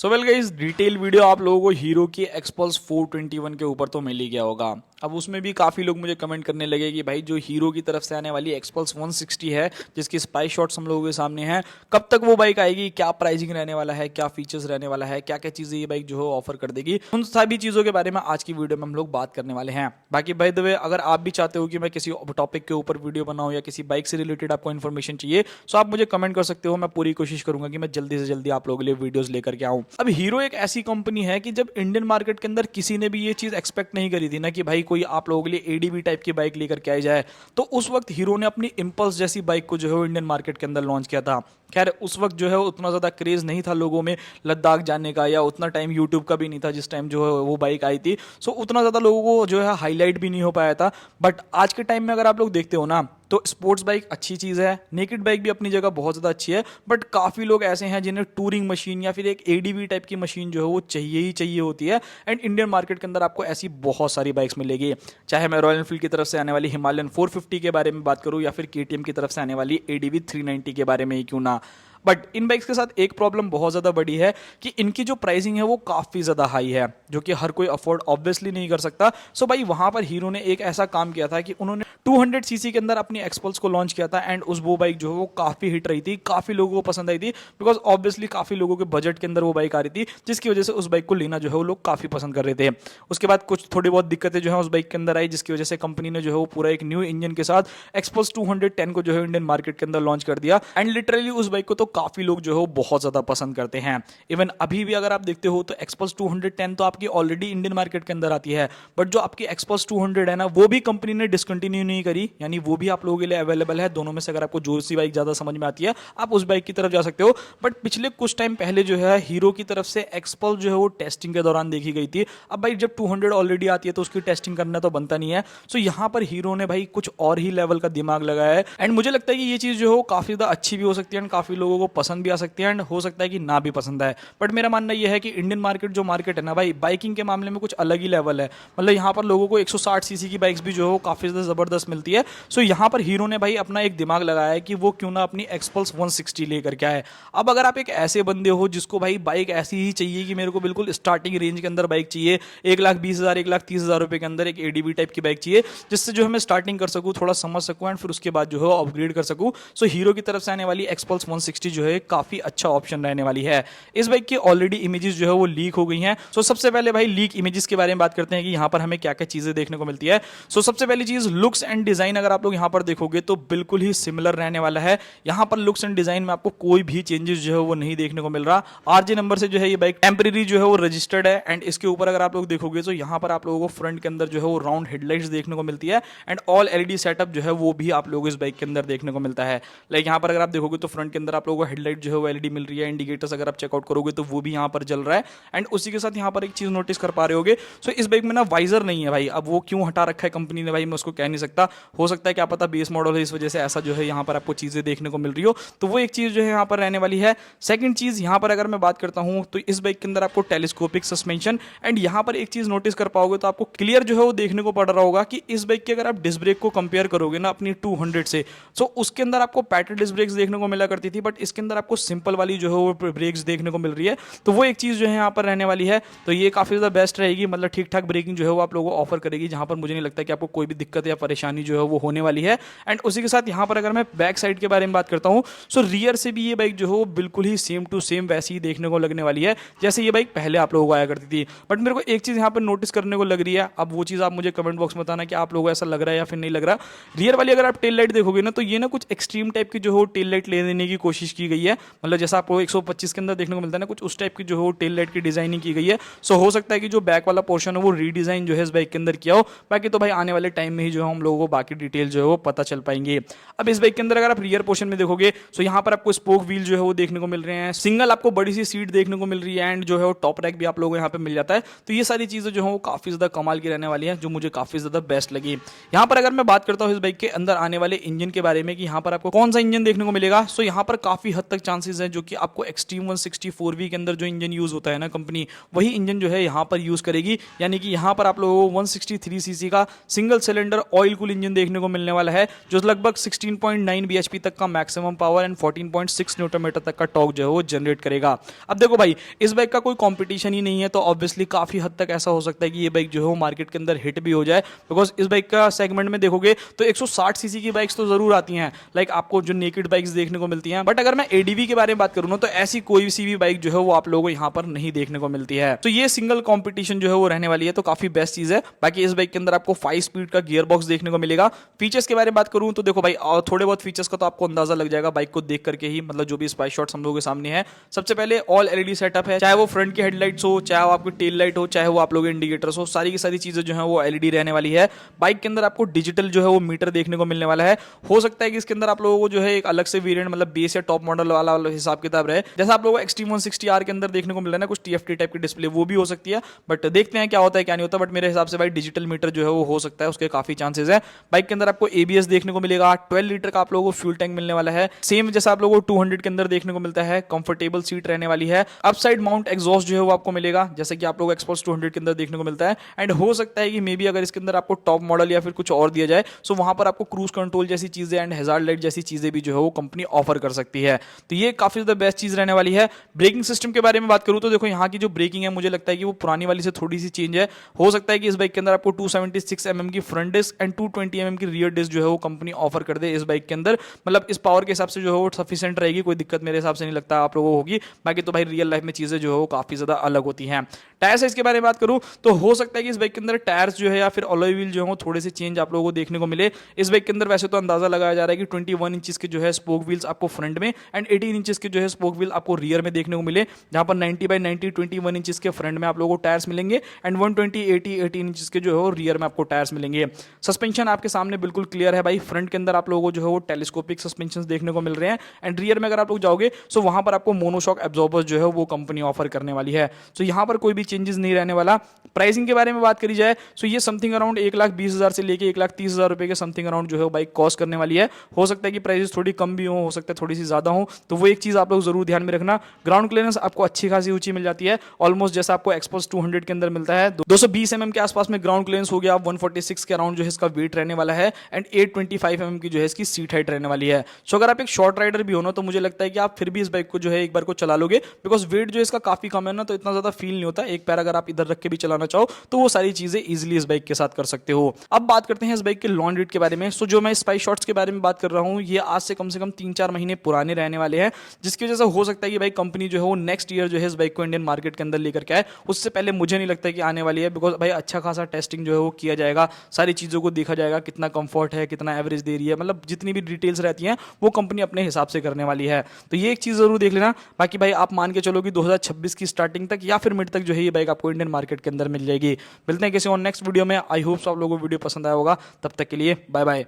So well guys, detail video आप लोगों को हीरो की एक्सपल्स 421 के ऊपर तो मिल ही गया होगा। अब उसमें भी काफ़ी लोग मुझे कमेंट करने लगे कि भाई जो हीरो की तरफ से आने वाली एक्सपल्स 160 है, जिसकी स्पाई शॉट्स हम लोगों के सामने हैं, कब तक वो बाइक आएगी, क्या प्राइसिंग रहने वाला है, क्या फीचर्स रहने वाला है, क्या क्या चीज़ें ये बाइक जो है ऑफर कर देगी, उन सभी चीज़ों के बारे में आज की वीडियो में हम लोग बात करने वाले हैं। बाकी बाय द वे, अगर आप भी चाहते हो कि मैं किसी टॉपिक के ऊपर वीडियो बनाऊं या किसी बाइक से रिलेटेड आपको इन्फॉर्मेशन चाहिए, तो आप मुझे कमेंट कर सकते हो। मैं पूरी कोशिश करूंगा कि मैं जल्दी से जल्दी आप लोगों के लिए वीडियोस लेकर के आऊं। अब हीरो एक ऐसी कंपनी है कि जब इंडियन मार्केट के अंदर किसी ने भी ये चीज एक्सपेक्ट नहीं करी थी ना कि भाई कोई आप लोगों के लिए एडीवी टाइप की बाइक लेकर के आई जाए, तो उस वक्त हीरो ने अपनी इंपल्स जैसी बाइक को जो है इंडियन मार्केट के अंदर लॉन्च किया था। खैर उस वक्त जो है उतना ज़्यादा क्रेज नहीं था लोगों में लद्दाख जाने का, या उतना टाइम यूट्यूब का भी नहीं था जिस टाइम जो है वो बाइक आई थी। सो उतना ज़्यादा लोगों को जो है हाईलाइट भी नहीं हो पाया था। बट आज के टाइम में अगर आप लोग देखते हो ना, तो स्पोर्ट्स बाइक अच्छी चीज़ है, नेकेड बाइक भी अपनी जगह बहुत ज़्यादा अच्छी है, बट काफ़ी लोग ऐसे हैं जिन्हें टूरिंग मशीन या फिर एक एडीवी टाइप की मशीन जो है वो चाहिए ही चाहिए होती है। एंड इंडियन मार्केट के अंदर आपको ऐसी बहुत सारी बाइक्स मिलेगी, चाहे मैं रॉयल एनफील्ड की तरफ से आने वाली हिमालयन 450 के बारे में बात करूँ या फिर केटीएम की तरफ से आने वाली एडीवी 390 के बारे में ही क्यों ना। बट इन बाइक्स के साथ एक प्रॉब्लम बहुत ज़्यादा बड़ी है कि इनकी जो प्राइसिंग है वो काफ़ी ज़्यादा हाई है, जो कि हर कोई अफोर्ड ऑब्वियसली नहीं कर सकता। सो भाई वहाँ पर हीरो ने एक ऐसा काम किया था कि उन्होंने 200 सीसी के अंदर अपनी एक्सपल्स को लॉन्च किया था। एंड उस वो बाइक जो है वो काफ़ी हिट रही थी, काफ़ी लोगों को पसंद आई थी, बिकॉज ऑब्वियसली काफ़ी लोगों के बजट के अंदर वो बाइक आ रही थी, जिसकी वजह से उस बाइक को लेना जो है वो लोग काफ़ी पसंद कर रहे थे। उसके बाद कुछ थोड़ी बहुत दिक्कतें जो है उस बाइक के अंदर आई, जिसकी वजह से कंपनी ने जो है वो पूरा एक न्यू इंजन के साथ एक्सपल्स 210 को जो है इंडियन मार्केट के अंदर लॉन्च कर दिया। एंड लिटरली उस बाइक को तो काफ़ी लोग जो है बहुत ज़्यादा पसंद करते हैं। इवन अभी भी अगर आप देखते हो तो एक्सपल्स 210 तो आपकी ऑलरेडी इंडियन मार्केट के अंदर आती है, बट जो आपकी एक्सपल्स 200 है ना, वो भी कंपनी ने डिसकंटिन्यू नहीं करी, यानी वो भी आप लोगों के लिए अवेलेबल है। दोनों में से अगर आपको जो सी बाइक ज़्यादा समझ में आती है आप उस बाइक की तरफ जा सकते हो। बट पिछले कुछ टाइम पहले जो है हीरो की तरफ से एक्सपल्स जो है वो टेस्टिंग के दौरान देखी गई थी। अब भाई जब 200 ऑलरेडी आती है तो उसकी टेस्टिंग करना तो बनता नहीं है। सो यहाँ पर हीरो ने भाई कुछ और ही लेवल का दिमाग लगाया है। एंड मुझे लगता है कि ये चीज़ जो है वो काफ़ी ज़्यादा अच्छी भी हो सकती है एंड काफ़ी लोगों को पसंद भी आ सकती है, एंड हो सकता है कि ना भी पसंद आए। बट मेरा मानना यह है कि इंडियन मार्केट जो मार्केट है ना भाई, बाइकिंग के मामले में कुछ अलग ही लेवल है। मतलब यहाँ पर लोगों को 160 सीसी की बाइक्स भी जो है काफ़ी ज़्यादा ज़बरदस्त मिलती है। सो यहाँ पर हीरो ने भाई अपना एक दिमाग लगाया है कि वो क्यों ना अपनी एक्सपल्स 160 लेकर के आए। अब अगर आप एक ऐसे बंदे हो जिसको भाई बाइक ऐसी ही चाहिए कि मेरे को बिल्कुल स्टार्टिंग रेंज के अंदर बाइक चाहिए, 1,20,000 1,30,000 रुपये के अंदर एक एडीवी टाइप की बाइक चाहिए, जिससे जो है मैं स्टार्टिंग कर सकूँ, थोड़ा समझ सकूँ, एंड फिर उसके बाद जो है अपग्रेड कर सकूँ। सो हीरो की तरफ से आने वाली एक्सपल्स 160 जो है काफ़ी अच्छा ऑप्शन रहने वाली है। इस बाइक की ऑलरेडी इमेजेस जो है वो लीक हो गई हैं। सो सबसे पहले भाई लीक इमेजेस के बारे में बात करते हैं कि यहाँ पर हमें क्या क्या चीज़ें देखने को मिलती है। सो सबसे पहली चीज़ लुक्स एंड डिज़ाइन, अगर आप लोग यहाँ पर देखोगे तो बिल्कुल ही सिमिलर रहने वाला है। यहाँ पर लुक्स एंड डिज़ाइन में आपको कोई भी चेंजेस जो है वो नहीं देखने को मिल रहा। आरजे नंबर से जो है ये बाइक टेम्परेरी जो है वो रजिस्टर्ड है। एंड इसके ऊपर अगर आप लोग देखोगे तो यहाँ पर आप लोगों को फ्रंट के अंदर जो है वो राउंड हेडलाइट्स देखने को मिलती है। एंड ऑल एलईडी सेटअप जो है वो भी आप लोगों को इस बाइक के अंदर देखने को मिलता है। लाइक यहाँ पर अगर आप देखोगे तो फ्रंट के अंदर आप लोगों को हेडलाइट जो है वो एलईडी मिल रही है। इंडिकेटर्स अगर आप चेकआउट करोगे तो वो भी यहाँ पर जल रहा है। एंड उसी के साथ यहाँ पर एक चीज़ नोटिस कर पा रहे होगे, सो इस बाइक में ना वाइजर नहीं है भाई। अब वो क्यों हटा रखा है कंपनी ने भाई, मैं उसको कह नहीं सकता। हो सकता है क्या पता बेस मॉडल है, इस वजह से ऐसा जो है यहाँ पर आपको चीज़ें देखने को मिल रही हो। तो वो एक चीज़ जो है यहाँ पर रहने वाली है। सेकंड चीज़ यहाँ पर अगर मैं बात करता हूँ तो इस बाइक के अंदर आपको टेलीस्कोपिक सस्पेंशन, एंड यहाँ पर एक चीज़ नोटिस कर पाओगे तो आपको क्लियर जो है वो देखने को पड़ रहा होगा कि इस बाइक के अगर आप डिस्क ब्रेक को कंपेयर करोगे ना अपनी 200 से, सो उसके अंदर आपको पैटर्न डिस्क ब्रेक्स देखने को मिला करती थी, बट इसके अंदर आपको सिंपल वाली जो है वो ब्रेक्स देखने को मिल रही है। तो वो एक चीज़ जो है यहाँ पर रहने वाली है। तो ये काफ़ी ज़्यादा बेस्ट रहेगी, मतलब ठीक ठाक ब्रेकिंग जो है वो आप लोगों को ऑफर करेगी, जहाँ पर मुझे नहीं लगता कि आपको कोई भी दिक्कत या परेशानी जो है वो होने वाली है। एंड उसी के साथ यहाँ पर अगर मैं बैक साइड के बारे में बात करता हूँ, सो रियर से भी ये बाइक जो है वो बिल्कुल ही सेम टू सेम वैसी ही देखने को लगने वाली है जैसे ये बाइक पहले आप लोगों को आया करती थी। बट मेरे को एक चीज़ यहाँ पर नोटिस करने को लग रही है, अब वो चीज़ आप मुझे कमेंट बॉक्स में बताना कि आप लोगों को ऐसा लग रहा है या फिर नहीं लग रहा। रियर वाली अगर आप टेल लाइट देखोगे ना, तो ये ना कुछ एक्सट्रीम टाइप की जो है टेल लाइट ले देने की कोशिश की गई है। मतलब जैसा आपको 125 के अंदर देखने को मिलता है ना, कुछ उस टाइप की जो है टेल लाइट की डिजाइनिंग की गई है। सो हो सकता है कि जो बैक वाला पोर्शन है वो रीडिजाइन जो है इस बाइक के अंदर किया हो। बाकी तो भाई आने वाले टाइम में ही जो है हम लोगों को बाकी डिटेल जो है वो पता चल पाएंगे। अब इस बाइक के अंदर अगर आप रियर पोर्शन में देखोगे तो यहाँ पर आपको स्पोक व्हील जो है वो देखने को मिल रहे हैं, सिंगल आपको बड़ी सी सीट देखने को मिल रही है, एंड जो है वो टॉप रैक भी आप लोगों को यहाँ पे मिल जाता है। तो ये सारी चीजें जो है वो काफी ज्यादा कमाल की रहने वाली है, जो मुझे काफी ज्यादा बेस्ट लगी। यहाँ पर अगर मैं बात करता हूँ इस बाइक के अंदर आने वाले इंजन के बारे में कि यहाँ पर आपको कौन सा इंजन देखने को मिलेगा, सो यहाँ पर काफी काफ़ी हद तक चांसेस हैं जो कि आपको एक्सट्रीम 164V के अंदर जो इंजन यूज़ होता है ना कंपनी, वही इंजन जो है यहाँ पर यूज़ करेगी। यानी कि यहाँ पर आप लोगों को 163cc का single cylinder oil cool engine देखने को मिलने वाला है, जो लगभग 16.9 bhp तक का maximum power and 14.6 newton metre तक का टॉर्क जो है वो जनरेट करेगा। अब देखो भाई, इस बाइक का कोई कंपटीशन ही नहीं है, तो ऑब्वियसली काफ़ी हद तक ऐसा हो सकता है कि ये बाइक जो है वो मार्केट के अंदर हिट भी हो जाए। बिकॉज इस बाइक का सेगमेंट में देखोगे तो 160cc की बाइक्स तो जरूर आती हैं, लाइक आपको जो नेकेड बाइक्स देखने को मिलती हैं। बट अगर मैं एडीवी के बारे में बात करूँ ना, तो ऐसी कोई सी भी बाइक जो है वो आप लोगों को यहाँ पर नहीं देखने को मिलती है। तो ये सिंगल कॉम्पिटिशन जो है वो रहने वाली है, तो काफी बेस्ट चीज है। बाकी इस बाइक के अंदर आपको 5 स्पीड का गियर बॉक्स देखने को मिलेगा। फीचर्स के बारे में बात करूं तो देखो भाई, थोड़े बहुत फीचर्स का तो आपको अंदाजा लग जाएगा बाइक को देख करके ही, मतलब जो भी स्पाई शॉट्स हम लोगों के सामने है। सबसे पहले ऑल एलईडी सेटअप है, चाहे वो फ्रंट की हेडलाइट्स हो, चाहे वो आपकी टेल लाइट हो, चाहे वो आप लोग इंडिकेटर्स हो, सारी की सारी चीजें जो है वो एलईडी रहने वाली है। बाइक के अंदर आपको डिजिटल जो है वो मीटर देखने को मिलने वाला है। हो सकता है कि इसके अंदर आप लोगों को जो है एक अलग से वेरिएंट, मतलब बेस या टॉप मॉडल वाला हिसाब किताब रहे, जैसा आप लोगों को एक्सट्रीम 160R के अंदर देखने को मिल रहा है ना, कुछ टीएफटी टाइप की डिस्प्ले, वो भी हो सकती है। बट देखते हैं क्या होता है क्या नहीं होता। बट मेरे हिसाब से भाई डिजिटल मीटर जो है वो हो सकता है, उसके काफी चांसेस है। बाइक के अंदर आपको एबीएस देखने को मिलेगा, 12 लीटर का आप लोगों को फ्यूल टैंक मिलने वाला है, सेम जैसा आप लोगों को 200 के अंदर देखने को मिलता है। कंफर्टेबल सीट रहने वाली है। अपसाइड माउंट एग्जॉस्ट जो है वो आपको मिलेगा, जैसे कि आप लोगों को एक्सपल्स 200 के अंदर देखने को मिलता है। एंड हो सकता है कि मे बी अगर इसके अंदर आपको टॉप मॉडल या फिर कुछ और दिया जाए, सो वहां पर आपको क्रूज कंट्रोल जैसी चीजें एंड हैजार्ड लाइट जैसी चीजें भी जो है वो कंपनी ऑफर कर सकती है। तो ये काफी ज्यादा बेस्ट चीज रहने वाली है। ब्रेकिंग सिस्टम के बारे में बात करूं तो देखो, यहाँ की जो ब्रेकिंग है मुझे लगता है कि वो पुरानी वाली से थोड़ी सी चेंज है। हो सकता है कि इस बाइक के अंदर आपको 276 mm की फ्रंट डिस्क एंड 220 mm की रियर डिस्क जो है वो कंपनी ऑफर कर दे इस बाइक के अंदर। मतलब इस पावर के हिसाब से जो है वो सफिशिएंट रहेगी, कोई दिक्कत मेरे हिसाब से नहीं लगता आप लोगों को होगी। बाकी तो भाई रियल लाइफ में चीजें जो है वो काफी ज्यादा अलग होती हैं। टायर साइज के बारे में बात करूं तो हो सकता है कि इस बाइक के अंदर टायर्स जो है या फिर अलॉय व्हील जो है वो थोड़े से चेंज आप लोगों को देखने को मिले। इस बाइक के अंदर वैसे तो अंदाजा लगाया जा रहा है कि 21 इंचेस के जो है स्पोक व्हील्स आपको फ्रंट में एंड 18 इंचेस के जो है स्पोक व्हील आपको रियर में देखने को मिले, जहां पर 90/90 21 इंचेस के फ्रंट में आप लोगों को टायर्स मिलेंगे एंड 120/80 18 इंचेस के जो है रियर में आपको टायर्स मिलेंगे। सस्पेंशन आपके सामने बिल्कुल क्लियर है भाई। फ्रंट के अंदर आप लोगों को जो है वो टेलीस्कोपिक सस्पेंशन देखने को मिल रहे हैं एंड रियर में अगर आप लोग जाओगे तो वहां पर आपको मोनोशॉक एब्जॉर्बर्स जो है वो कंपनी ऑफर करने वाली है। तो यहां पर कोई भी चेंजेस नहीं रहने वाला। प्राइसिंग के बारे में बात करी जाए तो ये समथिंग अराउंड 1,20,000 से लेके 1,30,000 रुपए के समथिंग अराउंड जो है बाइक कॉस्ट करने वाली है। हो सकता है कि प्राइसेस थोड़ी कम भी हो सकता है थोड़ी सी ज्यादा हो, तो वो एक चीज आप लोग जरूर ध्यान में रखना। ग्राउंड क्लियरेंस आपको अच्छी खासी ऊंची मिल जाती है, ऑलमोस्ट जैसा आपको एक्सपल्स 200 के अंदर मिलता है। 220 mm के आसपास में ग्राउंड क्लियरेंस हो गया, 146 के अराउंड जो है इसका वेट रहने वाला है एंड 825 mm की जो है इसकी सीट हाइट रहने वाली है। सो अगर आप एक शॉर्ट राइडर भी हो ना, तो मुझे लगता है कि आप फिर भी इस बाइक को जो है एक बार को चला लोगे, बिकॉज वेट जो इसका काफी कम है ना, तो इतना ज्यादा फील नहीं होता। एक पैर अगर आप इधर रख के भी चलाना चाहो तो वो सारी चीजें इजिली इस बाइक के साथ कर सकते हो। अब बात करते हैं इस बाइक के लॉन्ग रेट के बारे में। सो जो मैं स्पाई शॉट्स के बारे में बात कर रहा हूँ, ये आज से कम 3-4 महीने पुराने रहने वाले हैं, जिसकी वजह से हो सकता है कि भाई कंपनी जो है वो नेक्स्ट ईयर जो है इस बाइक को इंडियन मार्केट के अंदर लेकर के आए। उससे पहले मुझे नहीं लगता कि आने वाली है, बिकॉज भाई अच्छा खासा टेस्टिंग जो है वो किया जाएगा, सारी चीजों को देखा जाएगा, कितना कंफर्ट है, कितना एवरेज दे रही है, मतलब जितनी भी डिटेल्स रहती हैं वो कंपनी अपने हिसाब से करने वाली है। तो ये एक चीज जरूर देख लेना। बाकी भाई आप मान के चलो कि 2026 की स्टार्टिंग तक या फिर मिड तक जो है ये बाइक आपको इंडियन मार्केट के अंदर मिल जाएगी। मिलते हैं किसी और नेक्स्ट वीडियो में। आई होप आप लोगों को वीडियो पसंद आया होगा। तब तक के लिए बाय बाय।